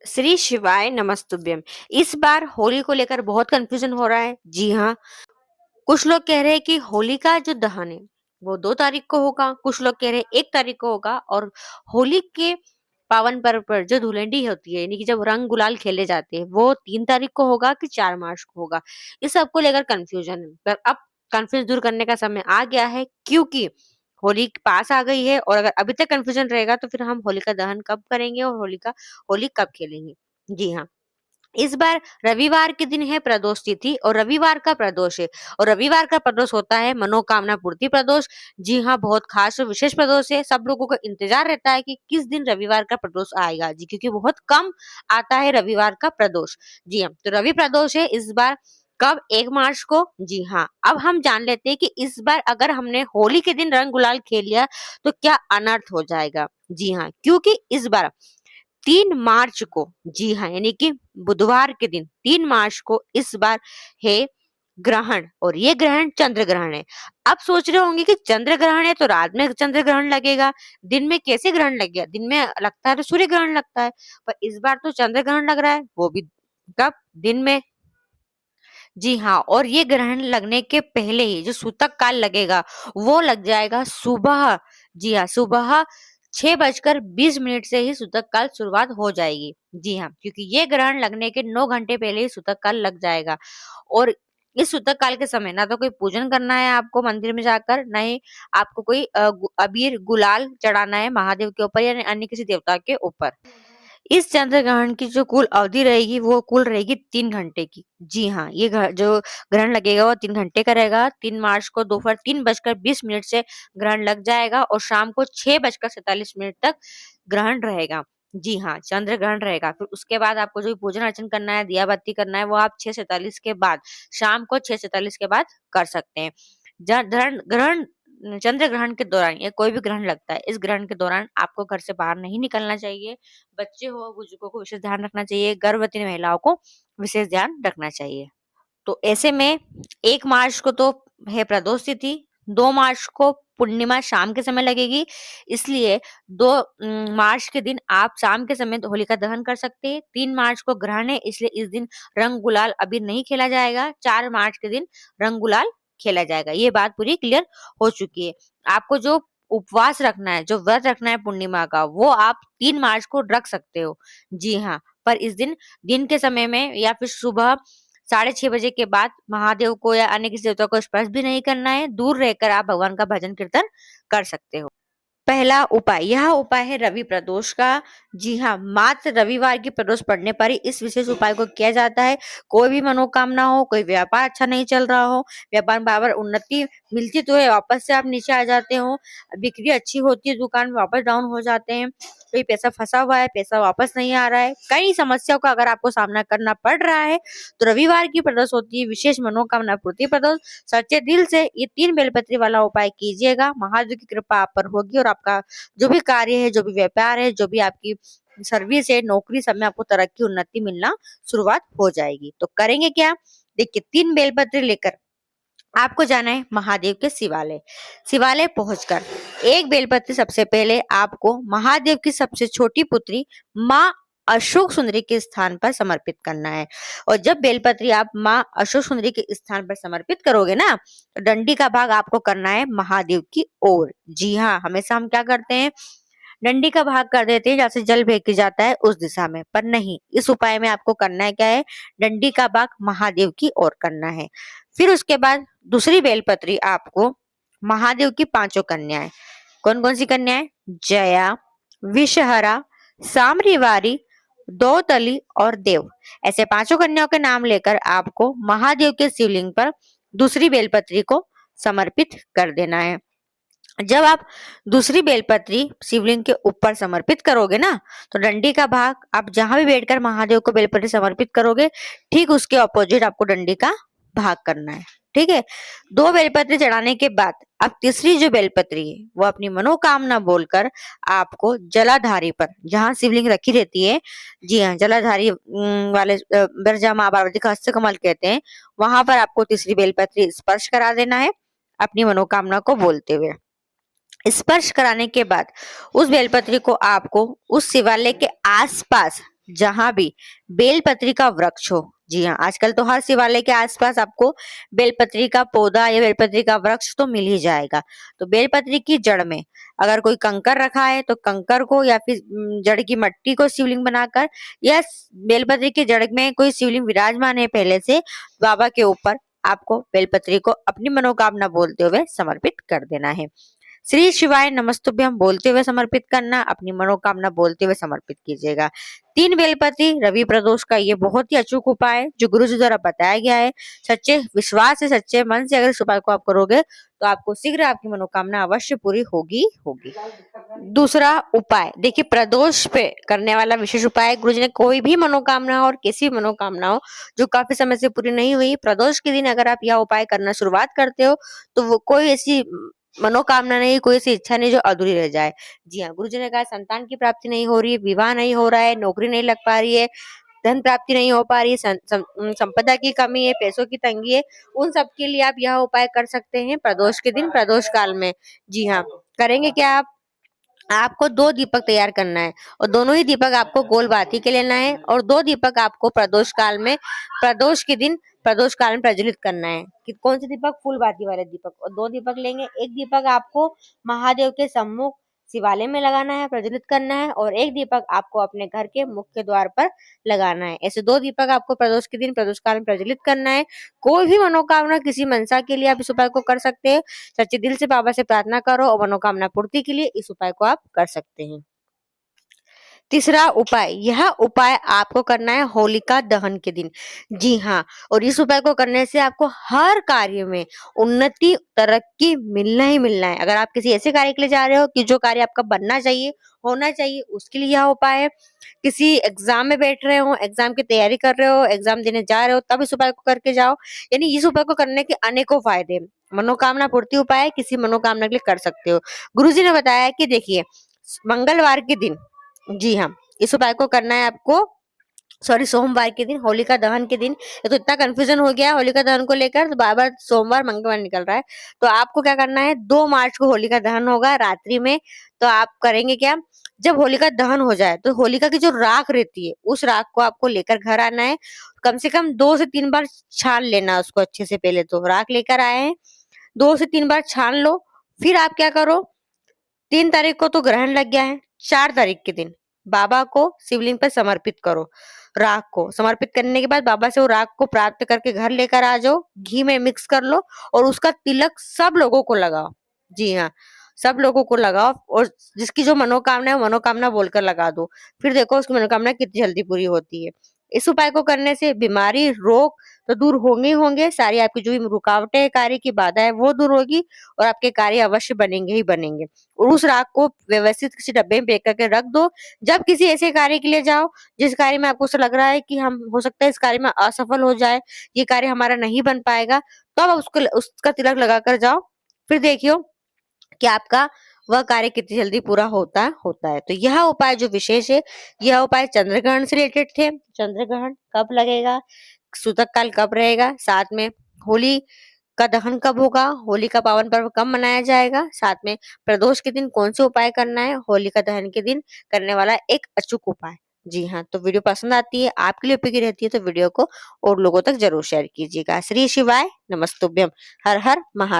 श्री शिवाय नमस्तुभ्यम। इस बार होली को लेकर बहुत कंफ्यूजन हो रहा है। जी हाँ, कुछ लोग कह रहे हैं कि होली का जो दहन है वो 2 तारीख को होगा, कुछ लोग कह रहे हैं 1 तारीख को होगा, और होली के पावन पर्व पर जो धुलेंडी होती है यानी कि जब रंग गुलाल खेले जाते हैं वो 3 तारीख को होगा कि 4 मार्च को होगा। इस सबको लेकर कंफ्यूजन है, पर अब कंफ्यूजन दूर करने का समय आ गया है, क्योंकि होली पास आ गई है। और अगर अभी तक कंफ्यूजन रहेगा तो फिर हम होलिका दहन कब करेंगे और होली कब खेलेंगे। जी हाँ, इस बार रविवार के दिन है प्रदोष तिथि और रविवार का प्रदोष है। और रविवार का प्रदोष होता है मनोकामना पूर्ति प्रदोष। जी हाँ, बहुत खास और विशेष प्रदोष है। सब लोगों को इंतजार रहता है कि किस दिन रविवार का प्रदोष आएगा जी, क्योंकि बहुत कम आता है रविवार का प्रदोष। जी हाँ, तो रवि प्रदोष है इस बार। कब? 1 मार्च को। जी हाँ, अब हम जान लेते हैं कि इस बार अगर हमने होली के दिन रंग गुलाल खेल लिया तो क्या अनर्थ हो जाएगा। जी हाँ, क्योंकि इस बार 3 मार्च को, जी हाँ, यानी कि बुधवार के दिन 3 मार्च को इस बार है ग्रहण, और ये ग्रहण चंद्र ग्रहण है। अब सोच रहे होंगे कि चंद्र ग्रहण है तो रात में चंद्र ग्रहण लगेगा, दिन में कैसे ग्रहण लगेगा? दिन में लगता है तो सूर्य ग्रहण लगता है, पर इस बार तो चंद्र ग्रहण लग रहा है, वो भी कब? दिन में। जी हाँ, और ये ग्रहण लगने के पहले ही जो सूतक काल लगेगा वो लग जाएगा सुबह। जी हाँ, सुबह 6:20 से ही सूतक काल शुरुआत हो जाएगी। जी हाँ, क्योंकि ये ग्रहण लगने के 9 घंटे पहले ही सूतक काल लग जाएगा। और इस सूतक काल के समय ना तो कोई पूजन करना है आपको मंदिर में जाकर, ना ही आपको कोई अबीर गुलाल चढ़ाना है महादेव के ऊपर या अन्य किसी देवता के ऊपर। इस चंद्र ग्रहण की जो कुल अवधि रहेगी वो कुल रहेगी 3 घंटे की। जी हाँ, ये जो ग्रहण लगेगा वो 3 घंटे का रहेगा। 3 मार्च को दोपहर 3:20 से ग्रहण लग जाएगा और शाम को 6:47 तक ग्रहण रहेगा। जी हाँ, चंद्र ग्रहण रहेगा। फिर उसके बाद आपको जो पूजन अर्चन करना है, दिया बत्ती करना है, वो आप 6:47 के बाद, शाम को 6:47 के बाद कर सकते हैं। ग्रहण ग्रहण चंद्र ग्रहण के दौरान या कोई भी ग्रहण लगता है, इस ग्रहण के दौरान आपको घर से बाहर नहीं निकलना चाहिए। बच्चे हो, बुजुर्गों को विशेष ध्यान रखना चाहिए, गर्भवती महिलाओं को विशेष ध्यान रखना चाहिए। तो ऐसे में 1 मार्च को तो है प्रदोष तिथि, 2 मार्च को पूर्णिमा शाम के समय लगेगी, इसलिए 2 मार्च के दिन आप शाम के समय होलिका दहन कर सकते हैं। 3 मार्च को ग्रहण है, इसलिए इस दिन रंग गुलाल अभी नहीं खेला जाएगा। 4 मार्च के दिन रंग गुलाल खेला जाएगा। ये बात पूरी क्लियर हो चुकी है। आपको जो उपवास रखना है, जो व्रत रखना है पूर्णिमा का, वो आप 3 मार्च को रख सकते हो। जी हाँ, पर इस दिन दिन के समय में या फिर सुबह 6:30 बजे के बाद महादेव को या अन्य किसी देवता को स्पर्श भी नहीं करना है। दूर रहकर आप भगवान का भजन कीर्तन कर सकते हो। पहला उपाय, यह उपाय है रवि प्रदोष का। जी हाँ, मात्र रविवार की प्रदोष पड़ने पर ही इस विशेष उपाय को किया जाता है। कोई भी मनोकामना हो, कोई व्यापार अच्छा नहीं चल रहा हो, व्यापार में बार उन्नति मिलती तो है, वापस से आप नीचे आ जाते हो, बिक्री अच्छी होती है, दुकान में वापस डाउन हो जाते हैं, कोई पैसा फंसा हुआ है, पैसा वापस नहीं आ रहा है, कई समस्याओं का अगर आपको सामना करना पड़ रहा है तो रविवार की प्रदोष होती है विशेष मनोकामना पूर्ति प्रदोष। सच्चे दिल से ये 3 बेलपत्री वाला उपाय कीजिएगा, महादेव की कृपा आप पर होगी और आपका जो भी कार्य है, जो भी व्यापार है, जो भी आपकी सर्विस है, नौकरी, सब में आपको तरक्की उन्नति मिलना शुरुआत हो जाएगी। तो करेंगे क्या? देखिए, 3 बेलपत्र लेकर आपको जाना है महादेव के शिवालय। शिवालय पहुंचकर एक बेलपत्र सबसे पहले आपको महादेव की सबसे छोटी पुत्री माँ अशोक सुंदरी के स्थान पर समर्पित करना है। और जब बेलपत्री आप माँ अशोक सुंदरी के स्थान पर समर्पित करोगे ना, तो डंडी का भाग आपको करना है महादेव की ओर। जी हाँ, हमेशा हम क्या करते हैं, डंडी का भाग कर देते हैं जहाँ से जल फेंक जाता है उस दिशा में, पर नहीं, इस उपाय में आपको करना है क्या है, डंडी का भाग महादेव की ओर करना है। फिर उसके बाद दूसरी बेलपत्री आपको महादेव की 5 कन्याएं, कौन कौन सी कन्याएं? जया, विषहरा, सामरीवारी, दौतली और देव, ऐसे 5 कन्याओं के नाम लेकर आपको महादेव के शिवलिंग पर दूसरी बेलपत्री को समर्पित कर देना है। जब आप दूसरी बेलपत्री शिवलिंग के ऊपर समर्पित करोगे ना, तो डंडी का भाग आप जहां भी बैठकर महादेव को बेलपत्री समर्पित करोगे, ठीक उसके ऑपोजिट आपको डंडी का भाग करना है। ठीक है, 2 बेलपत्री चढ़ाने के बाद अब तीसरी जो बेलपत्री है वो अपनी मनोकामना बोलकर आपको जलाधारी पर, जहां शिवलिंग रखी रहती है, जी हाँ, जलाधारी वाले बिरजा माँ पार्वती का हस्त कमल कहते हैं, वहां पर आपको तीसरी बेलपत्री स्पर्श करा देना है अपनी मनोकामना को बोलते हुए। स्पर्श कराने के बाद उस बेलपत्री को आपको उस शिवालय के आसपास जहां भी बेलपत्री का वृक्ष हो। जी हाँ, आजकल तो हर शिवालय के आसपास आपको बेलपत्री का पौधा या बेलपत्री का वृक्ष तो मिल ही जाएगा। तो बेलपत्री की जड़ में अगर कोई कंकर रखा है तो कंकर को या फिर जड़ की मट्टी को शिवलिंग बनाकर, या बेलपत्री की जड़ में कोई शिवलिंग विराजमान है पहले से, बाबा के ऊपर आपको बेलपत्री को अपनी मनोकामना बोलते हुए समर्पित कर देना है। श्री शिवाय नमस्तुभ्यम बोलते हुए समर्पित करना, अपनी मनोकामना बोलते हुए समर्पित कीजिएगा। 3 बेलपति रवि प्रदोष का ये बहुत ही अचूक उपाय है जो गुरु जी द्वारा बताया गया है। सच्चे विश्वास से, सच्चे मन से अगर इस उपाय को आप करोगे तो आपको शीघ्र आपकी मनोकामना अवश्य पूरी होगी होगी। दूसरा उपाय देखिए, प्रदोष पे करने वाला विशेष उपाय, गुरु जी ने कोई भी मनोकामना हो और किसी भी मनोकामना हो जो काफी समय से पूरी नहीं हुई, प्रदोष के दिन अगर आप यह उपाय करना शुरुआत करते हो तो वो कोई ऐसी मनोकामना नहीं, कोई ऐसी इच्छा नहीं जो अधूरी रह जाए। जी हाँ, गुरु जी ने कहा संतान की प्राप्ति नहीं हो रही, विवाह नहीं हो रहा है, नौकरी नहीं लग पा रही है, धन प्राप्ति नहीं हो पा रही है, संपदा की कमी है, पैसों की तंगी है, उन सब के लिए आप यह उपाय कर सकते हैं प्रदोष के दिन, प्रदोष काल में। जी हाँ, करेंगे क्या आप? आपको 2 दीपक तैयार करना है और दोनों ही दीपक आपको गोल बाती के लेना है और 2 दीपक आपको प्रदोष काल में, प्रदोष के दिन प्रदोष काल में प्रज्वलित करना है। कि कौन से दीपक? फूल बाती वाले दीपक। और 2 दीपक लेंगे, एक दीपक आपको महादेव के सम्मुख शिवालय में लगाना है, प्रज्वलित करना है, और एक दीपक आपको अपने घर के मुख्य द्वार पर लगाना है। ऐसे 2 दीपक आपको प्रदोष के दिन प्रदोष काल में प्रज्वलित करना है। कोई भी मनोकामना, किसी मनसा के लिए आप इस उपाय को कर सकते हैं। सच्चे दिल से बाबा से प्रार्थना करो और मनोकामना पूर्ति के लिए इस उपाय को आप कर सकते हैं। तीसरा उपाय, यह उपाय आपको करना है होलिका दहन के दिन। जी हाँ, और इस उपाय को करने से आपको हर कार्य में उन्नति, तरक्की मिलना ही मिलना है। अगर आप किसी ऐसे कार्य के लिए जा रहे हो कि जो कार्य आपका बनना चाहिए, होना चाहिए, उसके लिए यह उपाय है। किसी एग्जाम में बैठ रहे हो, एग्जाम की तैयारी कर रहे हो, एग्जाम देने जा रहे हो, तब इस उपाय को करके जाओ। यानी इस उपाय को करने के अनेकों फायदे। मनोकामना पूर्ति उपाय किसी मनोकामना के लिए कर सकते हो। गुरुजी ने बताया कि देखिए, मंगलवार के दिन, जी हाँ, इस उपाय को करना है आपको, सॉरी, सोमवार के दिन, होलिका दहन के दिन। ये तो इतना कंफ्यूजन हो गया होलिका दहन को लेकर, तो बार बार सोमवार मंगलवार निकल रहा है। तो आपको क्या करना है, 2 मार्च को होलिका दहन होगा रात्रि में। तो आप करेंगे क्या, जब होलिका दहन हो जाए तो होलिका की जो राख रहती है उस राख को आपको लेकर घर आना है। कम से कम 2 से 3 बार छान लेना उसको अच्छे से। पहले तो राख लेकर आए हैं, 2 से 3 बार छान लो। फिर आप क्या करो, 3 तारीख को तो ग्रहण लग गया है, 4 तारीख के दिन बाबा को शिवलिंग पर समर्पित करो। राख को समर्पित करने के बाद बाबा से वो राख को प्राप्त करके घर लेकर आ जाओ, घी में मिक्स कर लो और उसका तिलक सब लोगों को लगाओ। जी हाँ, सब लोगों को लगाओ और जिसकी जो मनोकामना है मनोकामना बोलकर लगा दो। फिर देखो उसकी मनोकामना कितनी जल्दी पूरी होती है। इस उपाय को करने से बीमारी, रोग तो दूर होंगे ही होंगे, सारी आपकी जो भी रुकावटें है, कार्य की बाधा है, वो दूर होगी और आपके कार्य अवश्य बनेंगे ही बनेंगे। और उस राख को व्यवस्थित किसी डब्बे में पैक करके रख दो। जब किसी ऐसे कार्य के लिए जाओ जिस कार्य में आपको ऐसा लग रहा है कि हम हो सकता है इस कार्य में असफल हो जाए, ये कार्य हमारा नहीं बन पाएगा, तो आप उसको उसका तिलक लगाकर जाओ। फिर देखियो कि आपका वह कार्य कितनी जल्दी पूरा होता है। तो यह उपाय जो विशेष है, यह उपाय चंद्रग्रहण से रिलेटेड थे। चंद्रग्रहण कब लगेगा, सूतक काल कब रहेगा, साथ में होली का दहन कब होगा, होली का पावन पर्व कब मनाया जाएगा, साथ में प्रदोष के दिन कौन से उपाय करना है, होलिका दहन के दिन करने वाला एक अचूक उपाय। जी हाँ, तो वीडियो पसंद आती है, आपके लिए उपयोगी रहती है, तो वीडियो को और लोगों तक जरूर शेयर कीजिएगा। श्री शिवाय नमस्तुभ्यम। हर हर महादेव।